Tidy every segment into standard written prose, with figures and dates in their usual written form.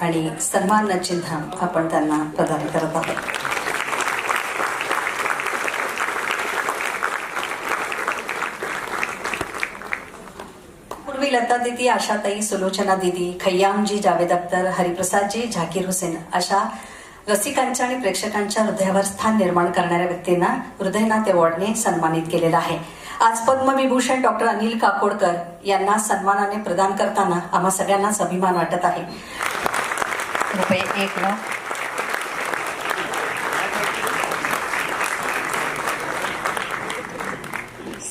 आणि सन्मान चिन्ह आपण त्यांना प्रदान करत आहोत. पूर्वी लता दीदी, आशाताई, सुलोचना दीदी, खय्यामजी, जावेद अख्तर, हरिप्रसादजी, झाकीर हुसेन अशा रसिकांच्या आणि प्रेक्षकांच्या हृदयावर स्थान निर्माण करणाऱ्या व्यक्तींना हृदयनाथ अवॉर्डने सन्मानित केलेलं आहे. आज पद्मविभूषण डॉक्टर अनिल काकोडकर यांना सन्मानाने प्रदान करताना आम्हा सगळ्यांनाच अभिमान वाटत आहे. रुपये 1 लाख.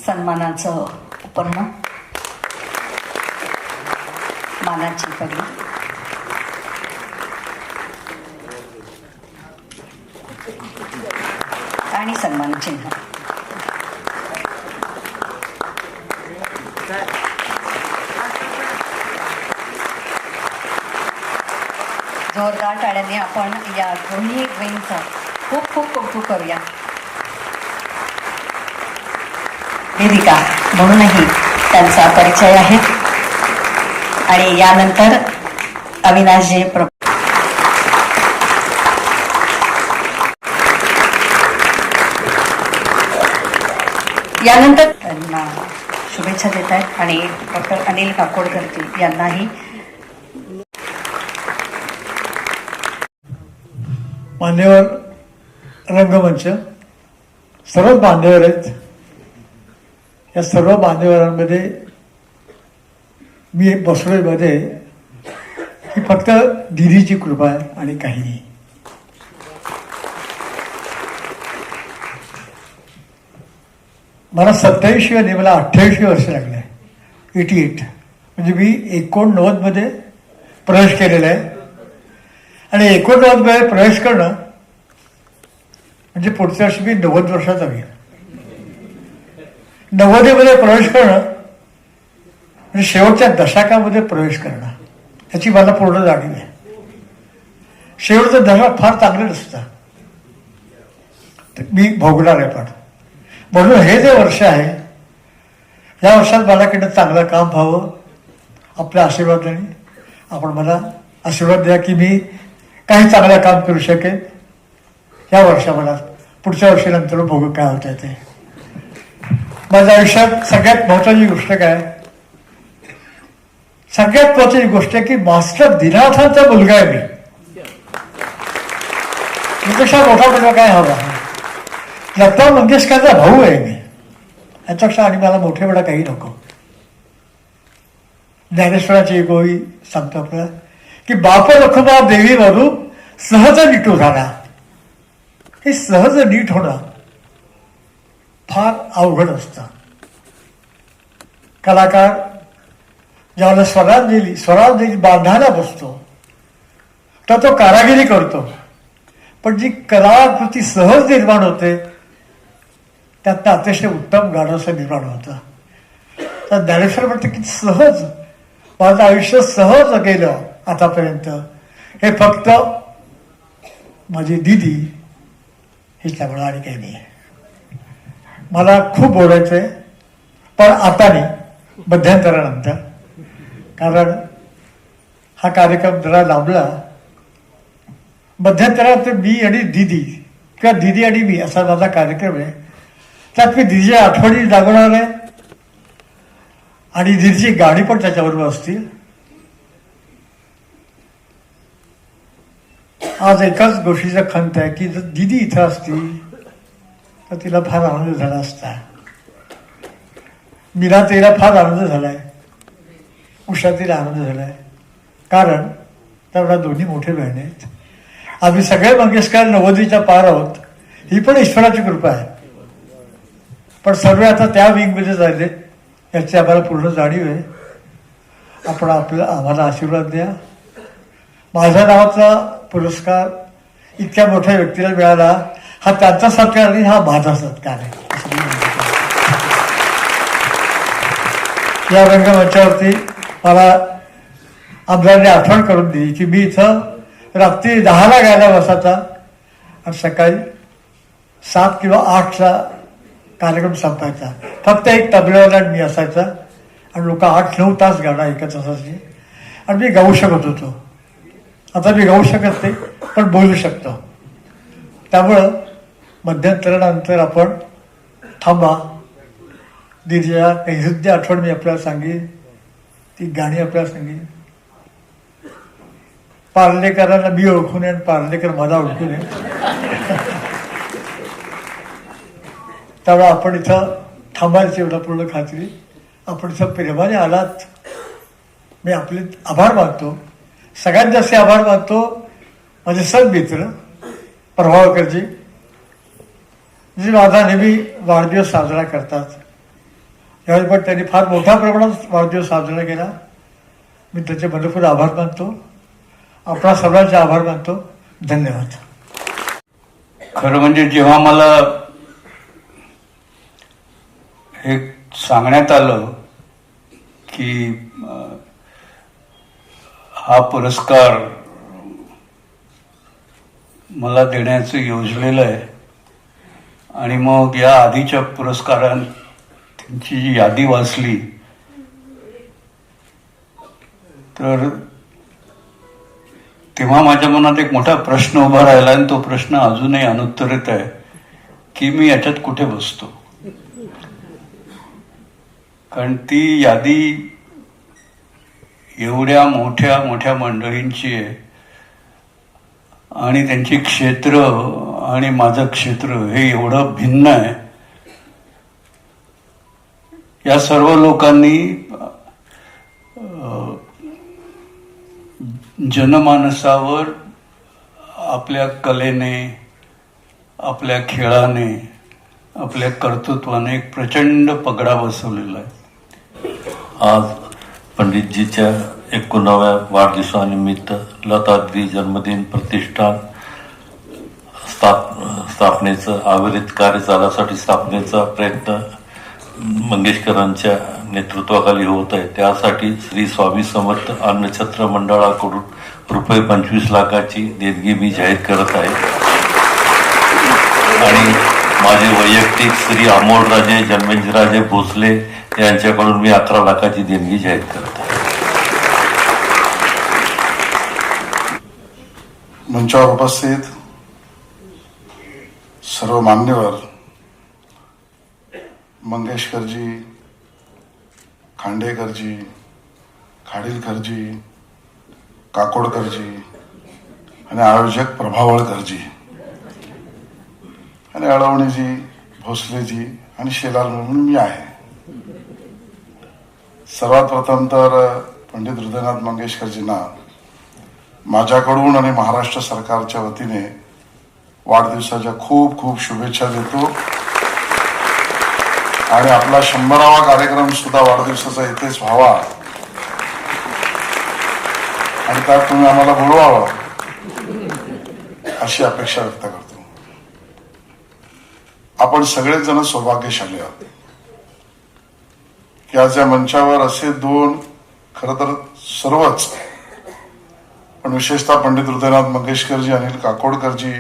सन्मानाचं उपन्न, मानाची पदवी, आणि सन्मान चिन्ह. जोरदार टाळ्यांनी आपण या दोन्ही विंगचं खूप खूप कौतुक करूया. वेदिका म्हणूनही त्यांचा परिचय आहे. आणि यानंतर अविनाशजी यानंतर त्यांना शुभेच्छा देत आहेत आणि डॉक्टर अनिल काकोडकर यांनाही. मान्यवर रंगमंच, सर्व मान्यवर आहेत. या सर्व मान्यवरांमध्ये मी बसलोय मध्ये ही फक्त दिदीची कृपा आहे आणि काही नाही. मला 27 आणि मला 28 वर्ष लागले. 88 म्हणजे मी 89 मध्ये प्रवेश केलेला आहे. आणि 89 मध्ये प्रवेश करणं म्हणजे पुढच्या वर्षी मी 90 वर्षाचा होईल. 90 मध्ये प्रवेश करणं म्हणजे शेवटच्या दशकामध्ये प्रवेश करणं, याची मला पूर्ण जाणीव आहे. शेवटचं दशक फार चांगलं नसतं, मी भोगणार आहे. पण म्हणून हे जे वर्ष आहे, या वर्षात माझ्याकडनं चांगलं काम व्हावं. आपल्या आशीर्वादाने आपण मला आशीर्वाद द्या की मी काही चांगलं काम करू शकेन. या वर्षा मला पुढच्या वर्षानंतर बघू काय होतं ते. माझ्या आयुष्यात सगळ्यात महत्वाची गोष्ट काय, सगळ्यात महत्वाची गोष्ट आहे की मास्टर दिनानाथांचा मुलगा आहे मी. यापेक्षा मोठा मुलगा काय हवा. लता मंगेशकरचा भाऊ आहे मी. याच्यापेक्षा आणि मला मोठे मोठा काही नको. ज्ञानेश्वराची एक ओळी सांगतो आपल्याला की बाप रखुमा देवी वरू सहज नीटू झाला. हे सहज नीट होणं फार अवघड असतं. कलाकार ज्यावेळेला स्वरांजली बांधायला बसतो तर तो कारागिरी करतो, पण जी कलाकृती सहज निर्माण होते त्यातनं अतिशय उत्तम गाणं असं निर्माण होतं. तर ज्ञानेश्वर म्हणतं की सहज माझं आयुष्य सहज गेलं आतापर्यंत, हे फक्त माझी दिदी हिच्यामुळे आणि काही नाही. मला खूप बोलायचं आहे पण आता नाही, मध्यंतरानंतर. कारण हा कार्यक्रम जरा लांबला. मध्यंतरात मी आणि दिदी किंवा दिदी आणि मी असा माझा कार्यक्रम आहे. त्यात मी दिदीच्या आठवणी जागवणार आहे आणि दिदीची गाणी पण त्याच्याबरोबर असतील. आज एकाच गोष्टीचा खंत आहे की जर दिदी इथं असती तर तिला फार आनंद झाला असता. मीरा तिला फार आनंद झालाय, उषा तिला आनंद झालाय. कारण त्याला दोन्ही मोठे बहिणी आहेत. आम्ही सगळे मंगेशकर 90च्या पार आहोत. ही पण ईश्वराची कृपा आहे. पण सर्व आता त्या विंगमध्ये जायले याची आम्हाला पूर्ण जाणीव आहे. आपण आम्हाला आशीर्वाद द्या. माझ्या नावाचा पुरस्कार इतक्या मोठ्या व्यक्तीला मिळाला, हा त्यांचा सत्कार नाही, हा माझा सत्कार आहे. या रंगमंचावरती मला आमदारांनी आठवण करून दिली की मी इथं रात्री 10ला गायला बसायचा आणि सकाळी 7 किंवा 8ला कार्यक्रम संपायचा. फक्त एक तबल्यावाला मी असायचा आणि लोक 8-9 तास गाणं ऐकत असायचे आणि मी गाऊ शकत होतो. आता मी गाऊ शकत नाही पण बोलू शकतो. त्यामुळं मध्यंतरानंतर आपण थांबा. दीदीच्या काही हृदय आठवण मी आपल्याला सांगेन, ती गाणी आपल्याला सांगेन. पार्लेकरांना मी ओळखू नये आणि पार्लेकर मला ओळखू नये. त्यामुळे आपण इथं थांबायची एवढा पूर्ण खात्री. आपण इथं प्रेमाने आलात, मी आपले आभार मानतो. सगळ्यात जास्त आभार मानतो माझे सण मित्र प्रभावकरजी, जे माझा नेहमी वाढदिवस साजरा करतात. यावेळी पण त्यांनी फार मोठ्या प्रमाणात वाढदिवस साजरा केला. मी त्याचे मनपूर्वक आभार मानतो. आपणा सर्वांचे आभार मानतो. धन्यवाद. खरं म्हणजे जेव्हा मला हे सांगण्यात आलं की हा पुरस्कार मला देण्याचं योजलेलं आहे आणि मग या आधीच्या पुरस्कारांची जी यादी वाचली तर तेव्हा माझ्या मनात एक मोठा प्रश्न उभा राहिला आणि तो प्रश्न अजूनही अनुत्तरित आहे की मी याच्यात कुठे बसतो. कारण ती यादी एवढ्या मोठ्या मोठ्या मंडळींची आहे आणि त्यांची क्षेत्र आणि माझं क्षेत्र हे एवढं भिन्न आहे. या सर्व लोकांनी जनमानसावर आपल्या कलेने, आपल्या खेळाने, आपल्या कर्तृत्वाने एक प्रचंड पगडा बसवलेला आहे. आज पंडितजीच्या 91व्या वाढदिवसानिमित्त लता दीदी जन्मदिन प्रतिष्ठान स्थापनेचं अविरत कार्य चालण्यासाठी स्थापनेचा प्रयत्न मंगेशकरांच्या नेतृत्वाखाली होत आहे. त्यासाठी श्री स्वामी समर्थ अन्नछत्र मंडळाकडून रुपये 25 लाखाची देणगी मी जाहीर करत आहे आणि माझे वैयक्तिक श्री अमोलराजे जन्मेंद्रराजे भोसले यांच्याकडून मी 11 लाखाची देणगी जाहीर करत आहे. मंचावर उपस्थित सर्व मान्यवर, मंगेशकरजी, खांडेकरजी, खाडीलकरजी, काकोडकरजी आणि आयोजक प्रभावळकरजी आणि अळवणीजी, भोसलेजी आणि शेलार म्हणून मी आहे. सर्वात प्रथम तर पंडित हृदयनाथ मंगेशकरजींना माझ्याकडून आणि महाराष्ट्र सरकारच्या वतीने वाढदिवसाच्या खूप खूप शुभेच्छा देतो आणि आपला 100वा कार्यक्रम सुद्धा वाढदिवसाचा इथेच व्हावा आणि त्यात तुम्ही आम्हाला बोलवावं अशी अपेक्षा व्यक्त करतो. आपण सगळेच जण सौभाग्यशाली आहोत की आज या मंचावर असे दोन, खरं तर सर्वच, पण विशेषतः पंडित हृदयनाथ मंगेशकरजी, अनिल काकोडकरजी,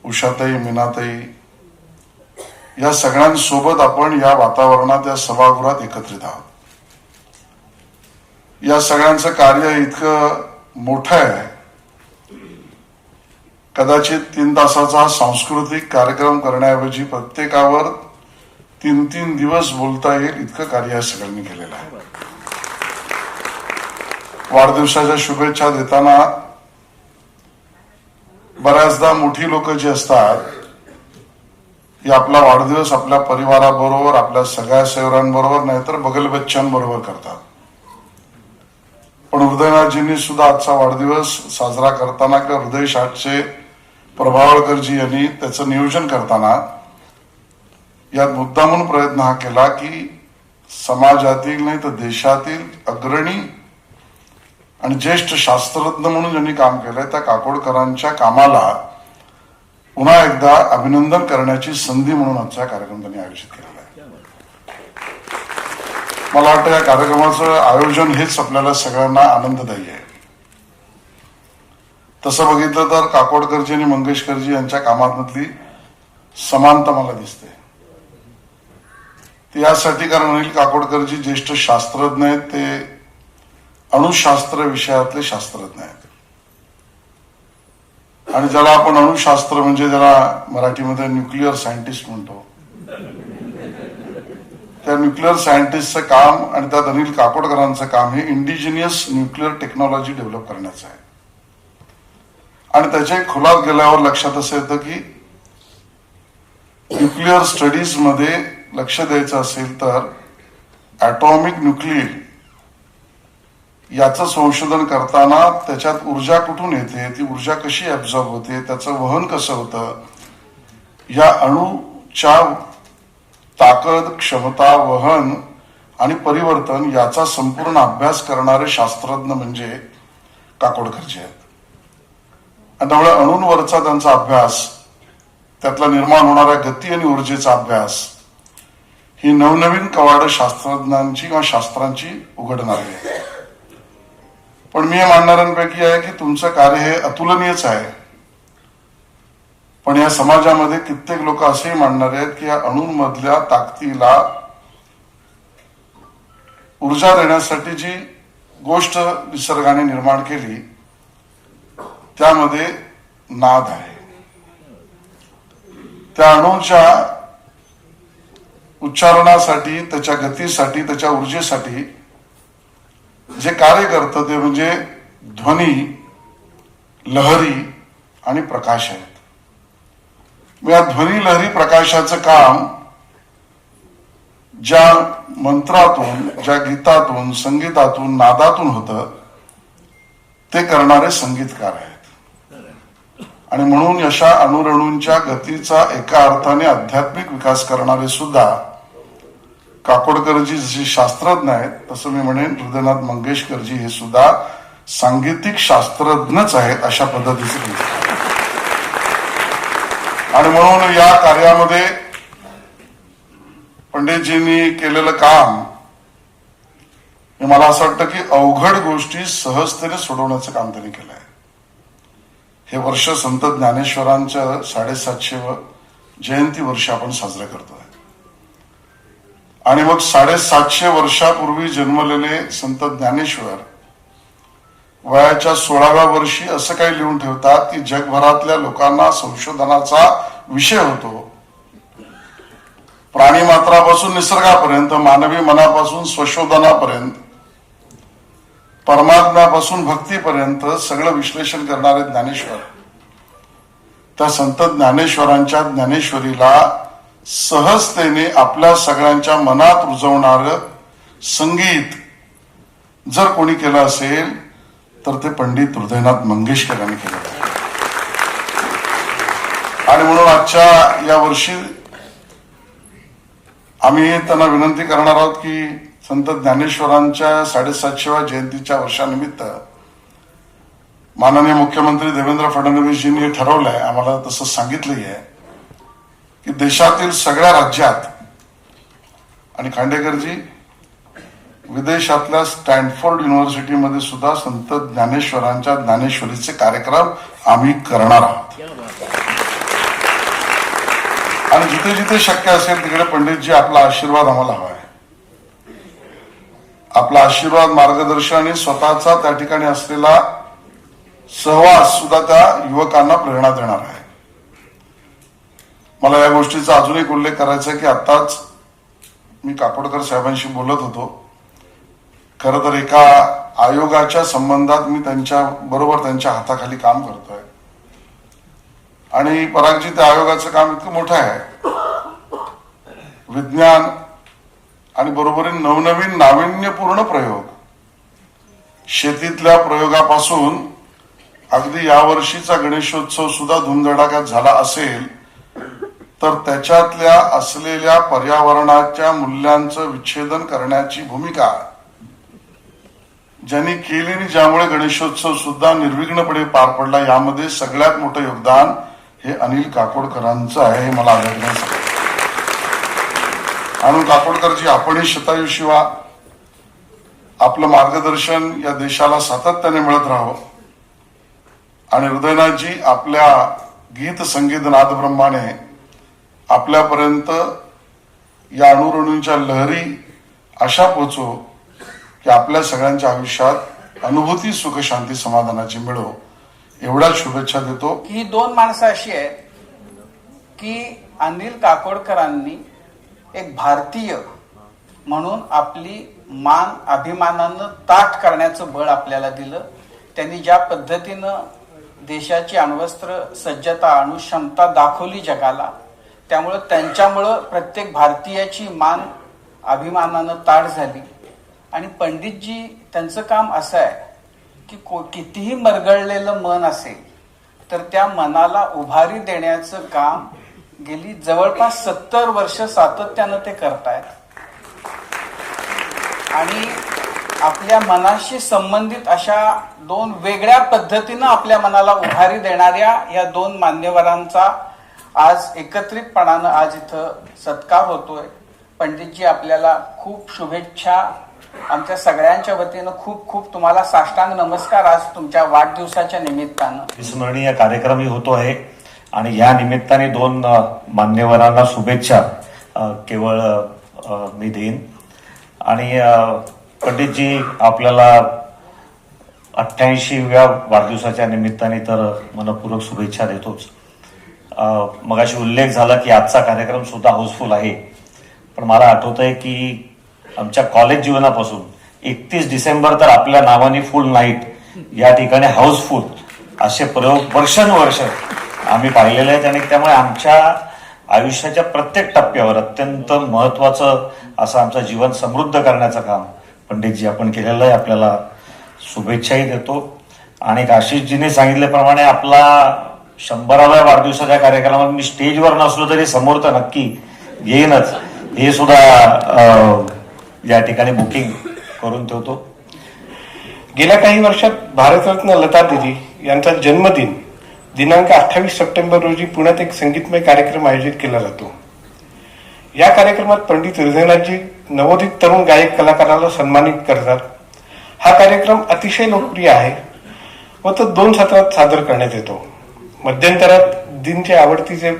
उषाताई, मीनाताई या सगळ्यांसोबत आपण या वातावरणात, या सभागृहात एकत्रित आहोत. या सगळ्यांचं कार्य इतकं मोठं आहे, कदाचित 3 तासाचा सांस्कृतिक कार्यक्रम करण्याऐवजी प्रत्येकावर 3-3 दिवस बोलता येईल इतकं कार्य या सगळ्यांनी केलेलं आहे. वाढदिवसाच्या शुभेच्छा देताना बऱ्याचदा मोठी लोक जी असतात ही आपला वाढदिवस आपल्या परिवाराबरोबर, आपल्या सगळ्या सेवरांबरोबर नाहीतर बगल बच्चांबरोबर करतात. पण हृदयनाथजींनी सुद्धा आजचा वाढदिवस साजरा करताना किंवा हृदय शाटचे प्रभावळकरजी यांनी त्याचं नियोजन करताना यात मुद्दामून प्रयत्न हा केला की समाजातील नाही तर देशातील अग्रणी आणि ज्येष्ठ शास्त्रज्ञ म्हणून ज्यांनी काम केलंय त्या काकोडकरांच्या कामाला पुन्हा एकदा अभिनंदन करण्याची संधी म्हणून आजचा कार्यक्रम त्यांनी आयोजित केलेला आहे. मला वाटतं या कार्यक्रमाचं आयोजन हेच आपल्याला सगळ्यांना आनंददायी आहे. तसं बघितलं तर काकोडकरजी आणि मंगेशकरजी यांच्या कामातली समानता मला दिसते. ती यासाठी कारण अनिल काकोडकरजी ज्येष्ठ शास्त्रज्ञ आहेत, ते अणुशास्त्र विषयातले शास्त्रज्ञ आहेत आणि ज्याला आपण अणुशास्त्र म्हणजे ज्याला मराठीमध्ये न्यूक्लिअर सायंटिस्ट म्हणतो, त्या न्यूक्लिअर सायंटिस्टचं काम आणि त्यात अनिल काकोडकरांचं काम हे इंडिजिनियस न्यूक्लिअर टेक्नॉलॉजी डेव्हलप करण्याचं आहे. आणि त्याच्या खोलात गेल्यावर लक्षात असं येतं की न्यूक्लिअर स्टडीज मध्ये लक्ष द्यायचं असेल तर ॲटॉमिक न्यूक्लिअर याचं संशोधन करताना त्याच्यात ऊर्जा कुठून येते, ती ऊर्जा कशी ऍब्झॉर्ब होते, त्याचं वहन कसं होतं, या अणूच्या ताकद, क्षमता, वहन आणि परिवर्तन याचा संपूर्ण अभ्यास करणारे शास्त्रज्ञ म्हणजे काकोडकरजी आहेत. आणि त्यामुळे अणूंवरचा त्यांचा अभ्यास, त्यातला निर्माण होणाऱ्या गती आणि ऊर्जेचा अभ्यास ही नवनवीन कवाडं शास्त्रज्ञांची किंवा शास्त्रांची उघडणारी आहे. पण मी हे मानणाऱ्यांपैकी आहे की तुमचं कार्य हे अतुलनीयच आहे. पण या समाजामध्ये कित्येक लोक असेही मानणारे आहेत की या अणूंमधल्या ताकदीला ऊर्जा देण्यासाठी जी गोष्ट निसर्गाने निर्माण केली त्यामध्ये नाद आहे. त्या अणूच्या उच्चारणासाठी, त्याच्या गतीसाठी, त्याच्या ऊर्जेसाठी जे कार्य करतं ते म्हणजे ध्वनी, लहरी आणि प्रकाश आहेत. या ध्वनी, लहरी, प्रकाशाचं काम ज्या मंत्रातून, ज्या गीतातून, संगीतातून, नादातून होतं ते करणारे संगीतकार आहेत. आणि म्हणून अशा अणुरेणूंच्या गतीचा एका अर्थाने आध्यात्मिक विकास करणारे सुद्धा काकोडकरजी जसे शास्त्रज्ञ आहेत तसं मी म्हणेन हृदयनाथ मंगेशकरजी हे सुद्धा सांगीतिक शास्त्रज्ञच आहेत अशा पद्धतीचे. आणि म्हणून या कार्यामध्ये पंडितजींनी केलेलं काम हे मला असं वाटतं की अवघड गोष्टी सहजतेने सोडवण्याचं काम त्यांनी केलं आहे. हे वर्ष संत ज्ञानेश्वरांचं 750 जयंती वर्ष आपण साजरं करतोय. आणि मग 750 वर्षापूर्वी जन्मलेले संत ज्ञानेश्वर वयाच्या 16व्या वर्षी असं काही लिहून ठेवतात की जगभरातल्या लोकांना संशोधनाचा विषय होतो. प्राणी मात्रापासून निसर्गापर्यंत, मानवी मनापासून स्वशोधनापर्यंत, परमात्म्यापासून भक्तीपर्यंत सगळं विश्लेषण करणारे ज्ञानेश्वर, त्या संत ज्ञानेश्वरांच्या ज्ञानेश्वरीला सहजतेने आपल्या सगळ्यांच्या मनात रुजवणार संगीत जर कोणी केलं असेल तर ते पंडित हृदयनाथ मंगेशकर यांनी केलं. आणि म्हणून आजच्या या वर्षी आम्ही त्यांना विनंती करणार आहोत की संत ज्ञानेश्वरांच्या 750व्या जयंतीच्या वर्षानिमित्त माननीय मुख्यमंत्री देवेंद्र फडणवीसजींनी ठरवलंय, आम्हाला तसं सांगितलंही आहे की देशातील सगळ्या राज्यात, आणि खांडेकरजी विदेशातल्या स्टॅनफोर्ड युनिव्हर्सिटीमध्ये सुद्धा संत ज्ञानेश्वरांच्या ज्ञानेश्वरीचे कार्यक्रम आम्ही करणार आहोत. आणि जिथे जिथे शक्य असेल तिकडे पंडितजी आपला आशीर्वाद आम्हाला हवा आहे. आपला आशीर्वाद, मार्गदर्शन आणि स्वतःचा त्या ठिकाणी असलेला सहवास सुद्धा त्या युवकांना प्रेरणा देणार आहे. मला या गोष्टीचा अजून एक उल्लेख करायचा आहे की आत्ताच मी काकोडकर साहेबांशी बोलत होतो. खरं तर एका आयोगाच्या संबंधात मी त्यांच्या बरोबर त्यांच्या हाताखाली काम करतोय. आणि परागजी, त्या आयोगाचं काम इतकं मोठं आहे, विज्ञान आणि बरोबरीने नवनवीन नाविन्यपूर्ण प्रयोग, शेतीतल्या प्रयोगापासून अगदी यावर्षीचा गणेशोत्सव सुद्धा धुमधडाक्यात झाला असेल तर त्याच्यातल्या असलेल्या पर्यावरणाच्या मूल्यांचं विच्छेदन करण्याची भूमिका ज्यांनी केली आणि ज्यामुळे गणेशोत्सव सुद्धा निर्विघ्नपणे पार पडला, यामध्ये सगळ्यात मोठं योगदान हे अनिल काकोडकरांचं आहे, हे मला आढळण्यास आलं. आणि काकोडकरजी, आपणही शतायुषी व्हा, आपलं मार्गदर्शन या देशाला सातत्याने मिळत राहावं. आणि हृदयनाथजी, आपल्या गीत संगीत नादब्रह्माने आपल्यापर्यंत या अणुरेणूंच्या लहरी अशा पोचो की आपल्या सगळ्यांच्या आयुष्यात अनुभूती, सुख, शांती, समाधानाची मिळो, एवढ्याच शुभेच्छा देतो. ही दोन माणसं अशी आहेत की अनिल काकोडकरांनी एक भारतीय म्हणून आपली मान अभिमानानं ताठ करण्याचं बळ आपल्याला दिलं. त्यांनी ज्या पद्धतीनं देशाची अण्वस्त्र सज्जता अणुक्षमता दाखवली जगाला, त्यामुळं त्यांच्यामुळं प्रत्येक भारतीयाची मान अभिमानानं ताठ झाली. आणि पंडितजी त्यांचं काम असं आहे की कितीही मरगळलेलं मन असेल तर त्या मनाला उभारी देण्याचं काम गेली जवळपास 70 वर्ष सातत्यानं ते करतायत. आणि आपल्या मनाशी संबंधित अशा दोन वेगळ्या पद्धतीनं आपल्या मनाला उभारी देणाऱ्या या दोन मान्यवरांचा आज एकत्रितपणानं आज इथं सत्कार होतोय. पंडितजी आपल्याला खूप शुभेच्छा. आमच्या सगळ्यांच्या वतीनं खूप खूप तुम्हाला साष्टांग नमस्कार आज तुमच्या वाढदिवसाच्या निमित्तानं. स्मरणीय कार्यक्रमही होतो आहे आणि या निमित्ताने दोन मान्यवरांना शुभेच्छा केवळ मी देईन. आणि पंडितजी आपल्याला 88व्या वाढदिवसाच्या निमित्ताने तर मनपूर्वक शुभेच्छा देतोच. मगाशी उल्लेख झाला की आजचा कार्यक्रम सुद्धा हाऊसफुल आहे, पण मला आठवत आहे की आमच्या कॉलेज जीवनापासून 31 डिसेंबर तर आपल्या नावाने फुल नाईट, या ठिकाणी हाऊसफुल असे प्रयोग वर्षानुवर्ष आम्ही पाहिलेले आहेत. आणि त्यामुळे आमच्या आयुष्याच्या प्रत्येक टप्प्यावर अत्यंत महत्वाचं असं आमचं जीवन समृद्ध करण्याचं काम पंडितजी आपण केलेलं आहे. आपल्याला शुभेच्छाही देतो. आणि आशिषजीने सांगितल्याप्रमाणे आपला 100व्या वाढदिवसाच्या कार्यक्रमात मी स्टेजवर नसलो तरी समोर तर नक्की येईनच, हे सुद्धा या ठिकाणी बुकिंग करून ठेवतो. गेल्या काही वर्षात भारतरत्न लता दिदी यांचा जन्मदिन दिनांक 28 सप्टेंबर रोजी पुण्यात एक संगीतमय कार्यक्रम आयोजित केला जातो. या कार्यक्रमात पंडित हृदयनाथजी नवोदित तरुण गायक कलाकाराला सन्मानित करतात. हा कार्यक्रम अतिशय लोकप्रिय आहे व तो 2 सत्रात सादर करण्यात येतो. मध्यंतरात दिनचे आवडतीचे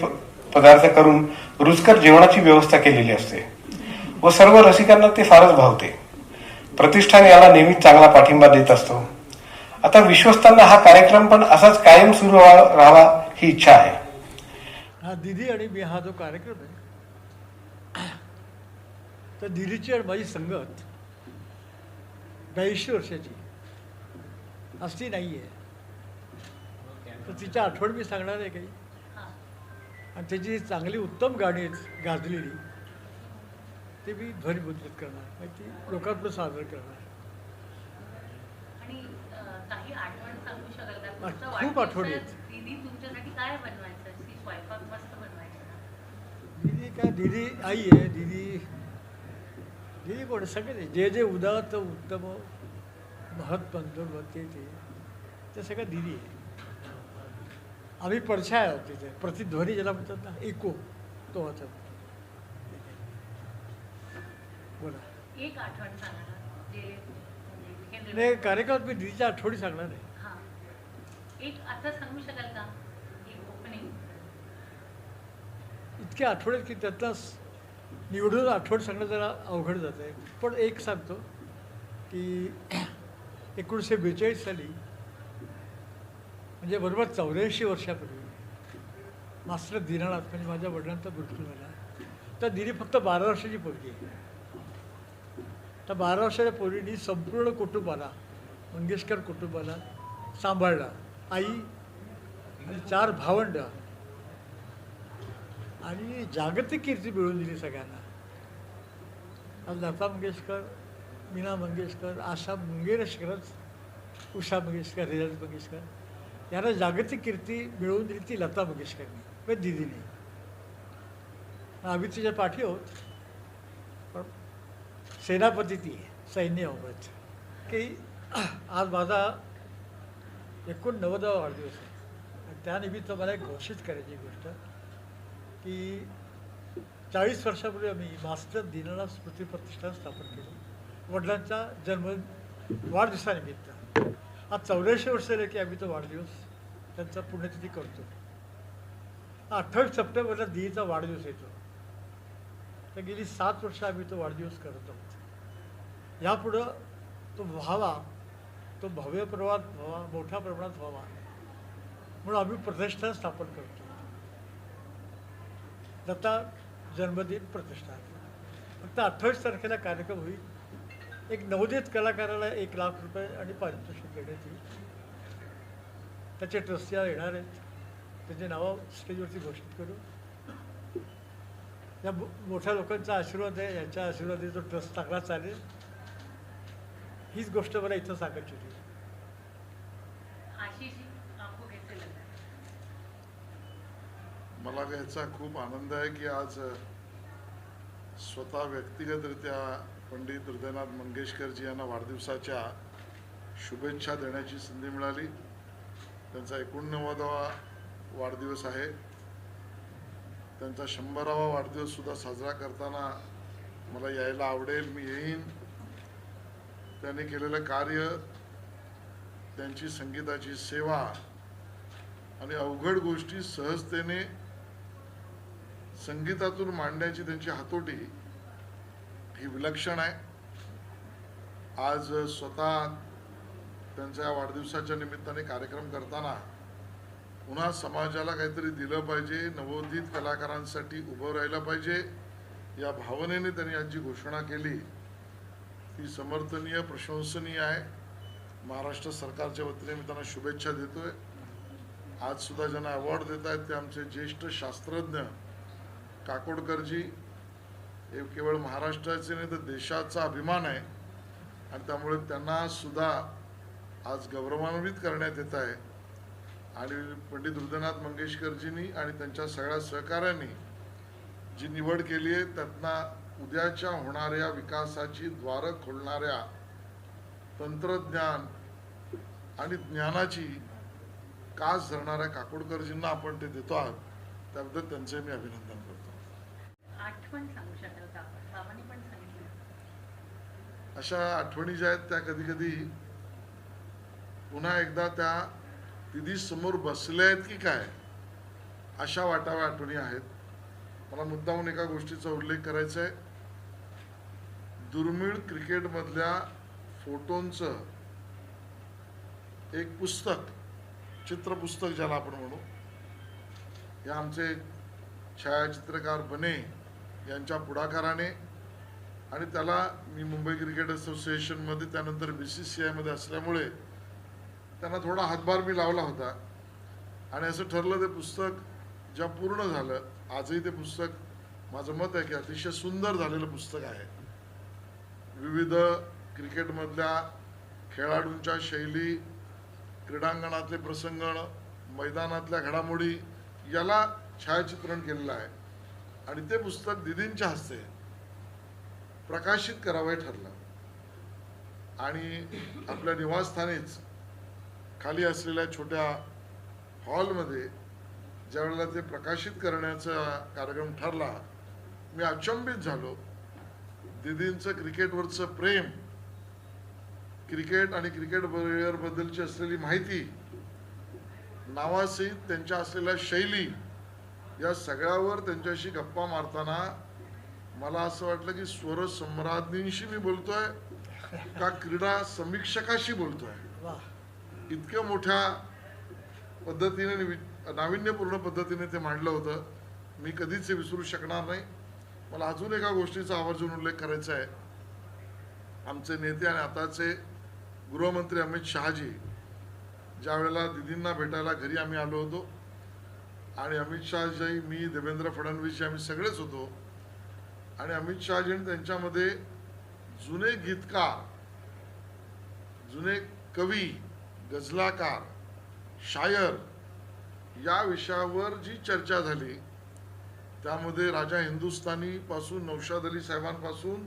पदार्थ करून रुचकर जेवणाची व्यवस्था केलेली असते व सर्व रसिकांना ते फारच भावते. प्रतिष्ठान याला नेहमीच चांगला पाठिंबा देत असतो. आता विश्वस्तांना हा कार्यक्रम पण असाच कायम सुरू राहावा ही इच्छा आहे. हा दिदी आणि मी हा जो कार्यक्रम आहे, तर दिदीची आणि माझी संगत 82 वर्षाची असती नाही आहे. तर तिच्या आठवण मी सांगणार आहे काही, आणि त्याची चांगली उत्तम गाणी गाजलेली ते मी ध्वनिमुद्रित करणार, ती लोकांपुढे सादर करणार. आणि काही आठवण सांगू शकाल का? तुमचा खूप आठवणी वाढदिवसात आहेत. दीदी तुमच्यासाठी काय बनवायचं? ती स्वयंपाक मस्त बनवायचं ना. दीदी काय, दीदी आई आहे. दीदी कोण सगळे जे जे उदात्त उत्तम महत्त्व ते सगळं दीदी आहे. आम्ही पडछाया आहोत तिथे. प्रतिध्वनी ज्याला म्हणतात ना, इको, तो होता. बोला. एक आठवण सांगा ना, जे म्हणजे नाही, कार्यक्रमात मी दीदीच्या आठवणी सांगणार आहे. हां, एक आता सांगू शकाल का? एक ओपनिंग. इतक्या आठवड्यात की त्यातला निवडून आठवण सांगणं जरा अवघड जात आहे. पण एक सांगतो की 1942 साली, म्हणजे बरोबर 84 वर्षापूर्वी, मास्टर दीनानाथ म्हणजे माझ्या वडिलांचा मृत्यू झाला. तर दिदी फक्त 12 वर्षाची पोरगी आहे. त्या 12 वर्षाच्या पोरीने संपूर्ण कुटुंबाला, मंगेशकर कुटुंबाला सांभाळला. आई आणि 4 भावंड आणि जागतिक कीर्ती मिळवून दिली सगळ्यांना. आज लता मंगेशकर, मीना मंगेशकर, आशा मंगेशकरच, उषा मंगेशकर, रियाज मंगेशकर यांना जागतिक कीर्ती मिळवून दिली ती लता मंगेशकरनी, पण दिदीने. आम्ही तिच्या पाठी आहोत, पण सेनापती ती आहे, सैन्य अवगत. की आज माझा 89वा वाढदिवस आहे. आणि त्यानिमित्त मला एक घोषित करायची गोष्ट की 40 वर्षापूर्वी आम्ही मास्टर दीनानाथ स्मृती प्रतिष्ठान स्थापन केलं वडिलांच्या वाढदिवसानिमित्त. आज 84 वर्ष झाले की आम्ही तो वाढदिवस त्यांचा पुण्यतिथी करतो. 28 सप्टेंबरला दीदीचा वाढदिवस येतो. तर गेली 7 वर्ष आम्ही तो वाढदिवस करत आहोत. यापुढं तो व्हावा, तो भव्य प्रमाणात व्हावा, मोठ्या प्रमाणात व्हावा, म्हणून आम्ही प्रतिष्ठान स्थापन करतो, दत्ता जन्मदिन प्रतिष्ठान. फक्त 28 तारखेला कार्यक्रम होईल. एक नवोदित कलाकाराला 1,00,000 रुपये आणि पारितोषिक देण्यात येईल. त्याचे ट्रस्टी येणार आहेत, त्याचे नावं स्टेजवरती घोषित करू. या मोठ्या लोकांचा आशीर्वाद आहे, यांच्या आशीर्वादाने तो ट्रस्ट चांगला चालेल, हीच गोष्ट मला इथं सांगायची होती. आशिष आपको कैसे लग रहा है? मला याचा खूप आनंद आहे की आज स्वतः व्यक्तिगतरित्या पंडित हृदयनाथ मंगेशकरजी यांना वाढदिवसाच्या शुभेच्छा देण्याची संधी मिळाली. त्यांचा 89वा वाढदिवस आहे. त्यांचा 100वा वाढदिवससुद्धा साजरा करताना मला यायला आवडेल, मी येईन. त्यांनी केलेलं कार्य, त्यांची संगीताची सेवा आणि अवघड गोष्टी सहजतेने संगीतातून मांडण्याची त्यांची हातोटी ही विलक्षण आहे. आज स्वतः त्यांच्या वाढदिवसाच्या निमित्ताने कार्यक्रम करताना पुन्हा समाजाला काहीतरी दिलं पाहिजे, नवोदित कलाकारांसाठी उभं राहिलं पाहिजे, या भावनेने त्यांनी आज जी घोषणा केली ती समर्थनीय, प्रशंसनीय आहे. महाराष्ट्र सरकारच्या वतीने मी त्यांना शुभेच्छा देतोय. आज सुद्धा ज्यांना अवॉर्ड देत आहेत ते आमचे ज्येष्ठ शास्त्रज्ञ काकोडकरजी. हे केवळ महाराष्ट्राचे नाही तर देशाचा अभिमान आहे आणि त्यामुळे त्यांना सुद्धा आज गौरवान्वित करण्यात येत आहे. आणि पंडित हृदयनाथ मंगेशकरजींनी आणि त्यांच्या सगळ्या सहकाऱ्यांनी जी निवड केली आहे त्यातनं उद्याच्या होणाऱ्या विकासाची द्वारं खोलणाऱ्या तंत्रज्ञान आणि ज्ञानाची कास धरणाऱ्या काकोडकरजींना आपण ते देतो आहोत. त्याबद्दल त्यांचे मी अभिनंदन करतो. आठवण सांगू शकाल का? बाबांनी पण सांगितलं. अशा आठवणी ज्या आहेत त्या कधी कधी पुन्हा एकदा त्या दिदी समोर बसल्या आहेत की काय अशा वाटाव्या आठवणी आहेत. मला मुद्दामून एका गोष्टीचा उल्लेख करायचा आहे. दुर्मिळ क्रिकेटमधल्या फोटोंचं एक पुस्तक, चित्रपुस्तक ज्याला आपण म्हणू, हे आमचे छायाचित्रकार बने यांच्या पुढाकाराने, आणि त्याला मी मुंबई क्रिकेट असोसिएशनमध्ये त्यानंतर BCCIमध्ये असल्यामुळे त्यांना थोडा हातभार मी लावला होता. आणि असं ठरलं ते पुस्तक जेव्हा पूर्ण झालं, आजही ते पुस्तक माझं मत आहे की अतिशय सुंदर झालेलं पुस्तक आहे. विविध क्रिकेटमधल्या खेळाडूंच्या शैली, क्रीडांगणातले प्रसंग, मैदानातल्या घडामोडी याला छायाचित्रण केलेलं आहे. आणि ते पुस्तक दिदींच्या हस्ते प्रकाशित करावं ठरलं. आणि आपल्या निवासस्थानीच खाली असलेल्या छोट्या हॉलमध्ये ज्यावेळेला ते प्रकाशित करण्याचा कार्यक्रम ठरला, मी अचंबित झालो. दिदींचं क्रिकेटवरचं प्रेम, क्रिकेट आणि क्रिकेट प्लेयरबद्दलची असलेली माहिती, नावासहित त्यांच्या असलेल्या शैली, या सगळ्यावर त्यांच्याशी गप्पा मारताना मला असं वाटलं की स्वर सम्राज्ञींशी मी बोलतोय का क्रीडा समीक्षकाशी बोलतोय. इतक्या मोठ्या पद्धतीने, नाविन्यपूर्ण पद्धतीने ते मांडलं होतं. मी कधीच विसरू शकणार नाही. मला अजून एका गोष्टीचा आवर्जून उल्लेख करायचा आहे. आमचे नेते आणि आताचे गृहमंत्री अमित शहाजी ज्या वेळेला दिदींना भेटायला घरी आम्ही आलो होतो, आणि अमित शहाजी, मी, देवेंद्र फडणवीस आम्ही सगळेच होतो. आणि अमित शहाजींनी त्यांच्यामध्ये जुने गीतकार, जुने कवी, गझलाकार, शायर या विषयावर जी चर्चा झाली त्यामध्ये राजा हिंदुस्थानी पासून नौशाद अली साहेबांपासून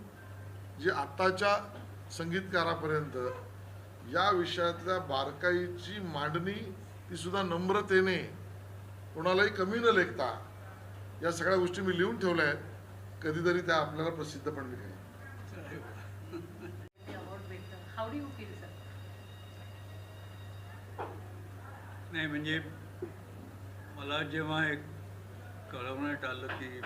जे आत्ताच्या संगीतकारापर्यंत या विषयातल्या बारकाईची मांडणी, ती सुद्धा नम्रतेने, कोणालाही कमी न लेखता, या सगळ्या गोष्टी मी लिहून ठेवल्या आहेत. कधीतरी त्या आपल्याला प्रसिद्ध पण लिहिल्या. How do you feel sir? नाही म्हणजे मला जेव्हा एक कळवण्यात आलं की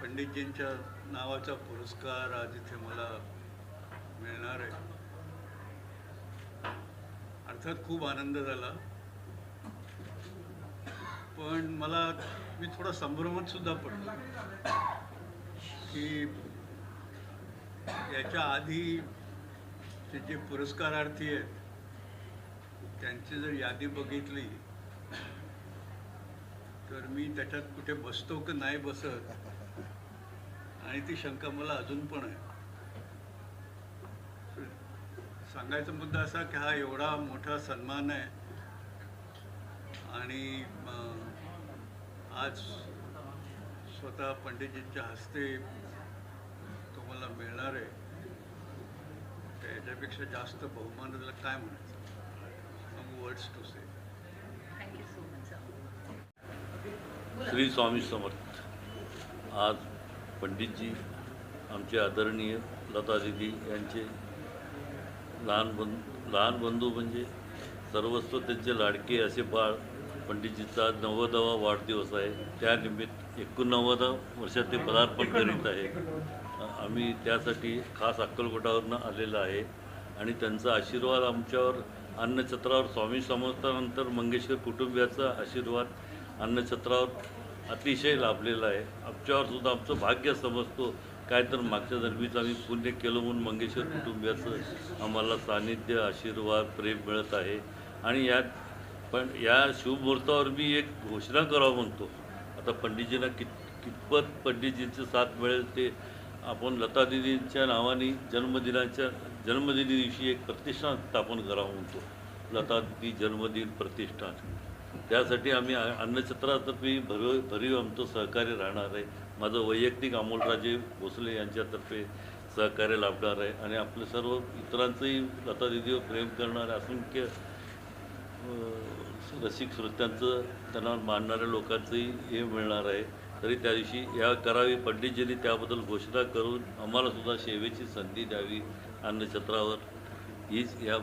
पंडितजींच्या नावाचा पुरस्कार आज इथे मला मिळणार आहे, अर्थात खूप आनंद झाला, पण मी थोडा संभ्रमात सुद्धा पडलो की याच्या आधी जे पुरस्कारार्थी आहेत त्यांची जर यादी बघितली तर मी त्याच्यात कुठे बसतो की नाही बसत, आणि ती शंका मला अजून पण आहे. सांगायचा मुद्दा असा की हा एवढा मोठा सन्मान आहे आणि आज स्वतः पंडितजींच्या हस्ते तो मला मिळणार आहे, तर याच्यापेक्षा जास्त बहुमानाला काय म्हणायचं. Words to say. Thank you so much sir. Shri Swami Samarth. आज पंडितजी आमचे आदरणीय लता दिदी यांचे लहान बंधू म्हणजे सर्वस्व त्यांचे लाडके असे बाळ पंडितजीचा 90वा वाढदिवस आहे. त्यानिमित्त 89 वर्षात ते पदार्पण करीत आहे. आम्ही त्यासाठी खास अक्कलकोटावरनं आलेलं आहे आणि त्यांचा आशीर्वाद आमच्यावर अन्नछत्रावर स्वामी समर्थानंतर मंगेशकर कुटुंबियाचा आशीर्वाद अन्नछत्रावर अतिशय लाभलेला आहे. आमच्यावर सुद्धा आमचं भाग्य समजतो. काय तर मागच्या जन्मीचं आम्ही पुण्य केलं म्हणून मंगेशकर कुटुंबियाचं आम्हाला सानिध्य, आशीर्वाद, प्रेम मिळत आहे. आणि पण या शुभमुहूर्तावर मी एक घोषणा करावं म्हणतो. आता पंडितजींना कितपत पंडितजींची साथ मिळेल ते आपण लता दिदींच्या नावाने जन्मदिनी दिवशी एक प्रतिष्ठान स्थापन करावं म्हणतो, लता दिदी जन्मदिन प्रतिष्ठान. त्यासाठी आम्ही अन्नछत्रातर्फे भरीव आमचं सहकार्य राहणार आहे. माझं वैयक्तिक अमोलराजे भोसले यांच्यातर्फे सहकार्य लाभणार आहे आणि आपले सर्व इतरांचंही लता दिदीवर प्रेम करणारे असंख्य रसिक श्रोत्यांचं, त्यांना मानणाऱ्या लोकांचंही हे मिळणार आहे. तरी त्या दिवशी या करावी पंडितजींनी त्याबद्दल घोषणा करून आम्हाला सुद्धा सेवेची संधी द्यावी अन्नछत्रावर, हीच या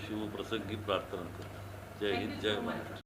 शुभप्रसंगी प्रार्थना करतो. जय हिंद, जय महाराष्ट्र.